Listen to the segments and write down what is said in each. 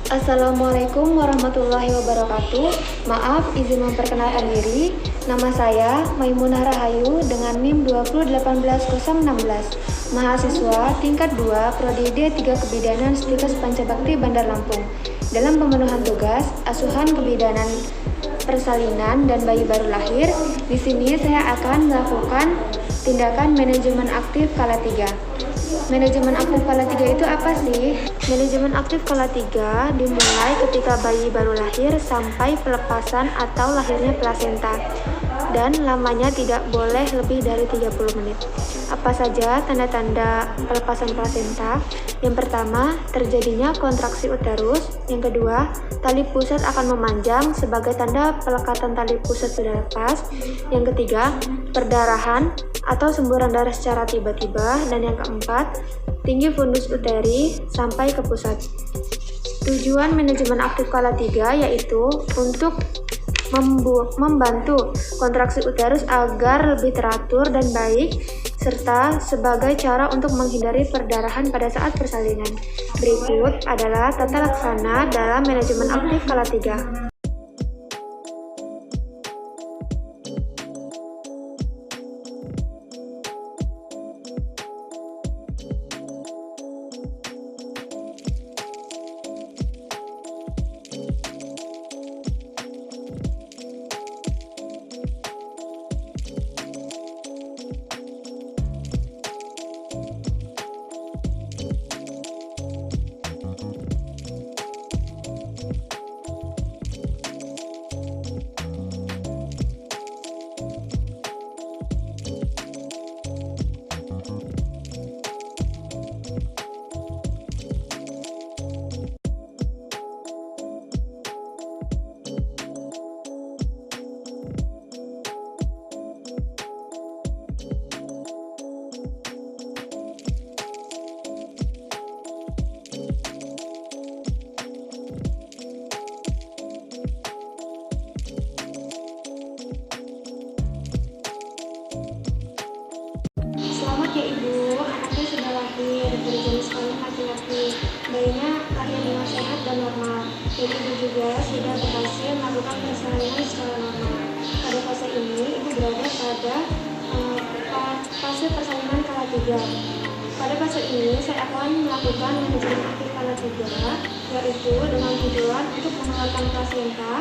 Assalamualaikum warahmatullahi wabarakatuh. Maaf, izin memperkenalkan diri. Nama saya Maimunah Rahayu dengan NIM 2018016. Mahasiswa tingkat 2 Prodi D3 Kebidanan Stikes Pancabakti Bandar Lampung. Dalam pemenuhan tugas asuhan kebidanan persalinan dan bayi baru lahir, di sini saya akan melakukan tindakan manajemen aktif kala 3. Manajemen aktif kala 3 itu apa sih? Manajemen aktif kala 3 dimulai ketika bayi baru lahir sampai pelepasan atau lahirnya plasenta, dan lamanya tidak boleh lebih dari 30 menit. Apa saja tanda-tanda pelepasan plasenta? Yang pertama, terjadinya kontraksi uterus. Yang kedua, tali pusat akan memanjang sebagai tanda pelekatan tali pusat sudah lepas. Yang ketiga, perdarahan atau semburan darah secara tiba-tiba. Dan yang keempat, tinggi fundus uteri sampai ke pusat. Tujuan manajemen aktif kala 3 yaitu untuk membantu kontraksi uterus agar lebih teratur dan baik, serta sebagai cara untuk menghindari perdarahan pada saat persalinan. Berikut adalah tata laksana dalam manajemen aktif kala 3. Selamat ya Ibu, anaknya sudah lahir, berjenis kelamin laki-laki. Bayinya lahir dengan sehat dan normal. Dan Ibu juga sudah berhasil melakukan persalinan secara normal. Pada fase ini, Ibu berada pada fase persalinan kala 3. Pada fase ini, saya akan melakukan manajemen aktif kala 3, yaitu dengan tujuan untuk mengeluarkan plasenta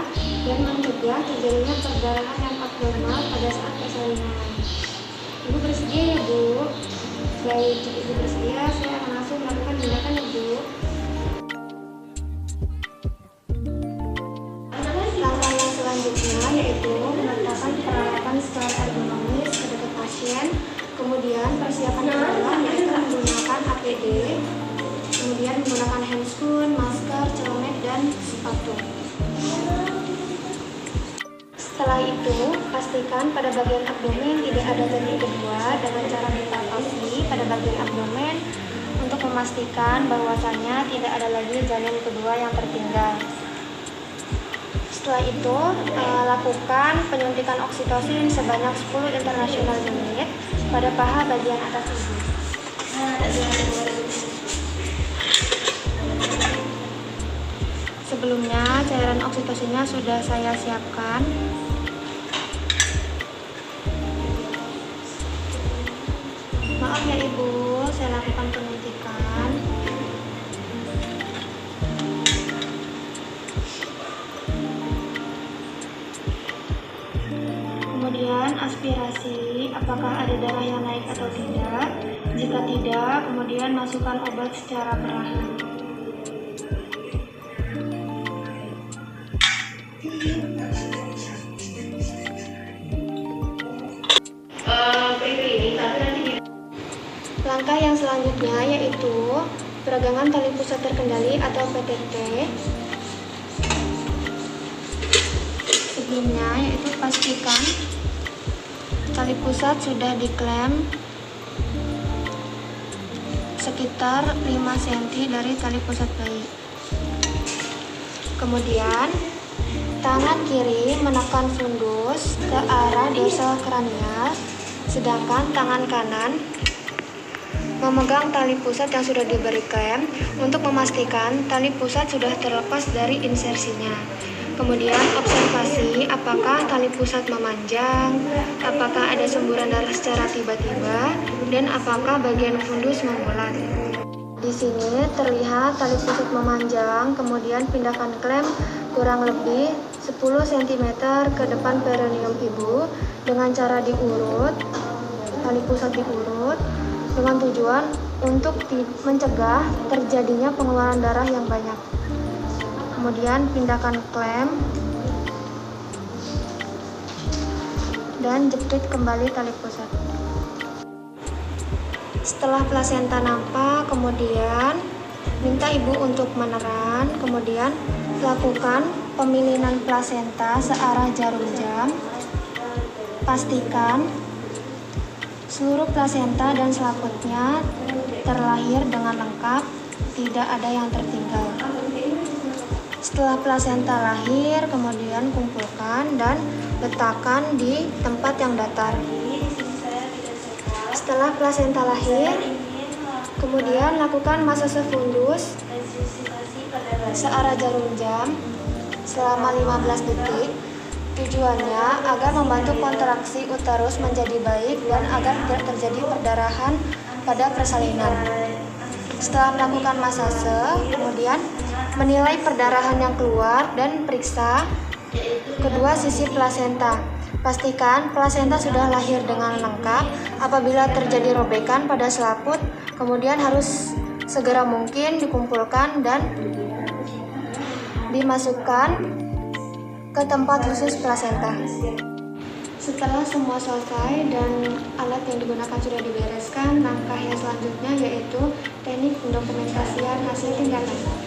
dan mencegah terjadinya perdarahan yang abnormal pada saat persalinan. Ibu bersedia ya Bu? Baik, jika Ibu bersedia, saya akan langsung melakukan tindakan ya Bu. Langkah yang selanjutnya yaitu meletakkan peralatan sterile ergonomis ke dekat pasien. Kemudian persiapan adalah yaitu menggunakan APD, kemudian menggunakan handscoon, masker, celemek, dan sepatu. Setelah itu, pastikan pada bagian abdomen tidak ada janin kedua dengan cara dipalpasi pada bagian abdomen untuk memastikan bahwasannya tidak ada lagi janin kedua yang tertinggal. Setelah itu, lakukan penyuntikan oksitosin sebanyak 10 international unit pada paha bagian atas ibu. Sebelumnya, cairan oksitosinnya sudah saya siapkan. Maaf ya Ibu, saya lakukan penyuntikan. Kemudian aspirasi, apakah ada darah yang naik atau tidak. Jika tidak, kemudian masukkan obat secara perlahan. Langkah yang selanjutnya yaitu peragangan tali pusat terkendali atau PTT. Sebelumnya yaitu pastikan tali pusat sudah diklem sekitar 5 cm dari tali pusat bayi. Kemudian tangan kiri menekan fundus ke arah dorsal kranial, sedangkan tangan kanan Memegang tali pusat yang sudah diberi klem untuk memastikan tali pusat sudah terlepas dari insersinya. Kemudian observasi apakah tali pusat memanjang, apakah ada semburan darah secara tiba-tiba, dan apakah bagian fundus mengulat. Di sini terlihat tali pusat memanjang, kemudian pindahkan klem kurang lebih 10 cm ke depan perineum ibu dengan cara diurut, tali pusat diurut dengan tujuan untuk mencegah terjadinya pengeluaran darah yang banyak. Kemudian pindahkan klem dan jepit kembali tali pusat. Setelah plasenta nampak, kemudian minta ibu untuk meneran, kemudian lakukan pemilinan plasenta searah jarum jam. Pastikan seluruh plasenta dan selaputnya terlahir dengan lengkap, tidak ada yang tertinggal. Setelah plasenta lahir, kemudian kumpulkan dan letakkan di tempat yang datar. Setelah plasenta lahir, kemudian lakukan masase fundus searah jarum jam selama 15 detik. Tujuannya agar membantu kontraksi uterus menjadi baik dan agar tidak terjadi perdarahan pada persalinan. Setelah melakukan masase, kemudian menilai perdarahan yang keluar dan periksa kedua sisi plasenta. Pastikan plasenta sudah lahir dengan lengkap. Apabila terjadi robekan pada selaput, kemudian harus segera mungkin dikumpulkan dan dimasukkan ke tempat khusus plasenta. Setelah semua selesai dan alat yang digunakan sudah dibereskan, langkah yang selanjutnya yaitu teknik pendokumentasian hasil tindakan.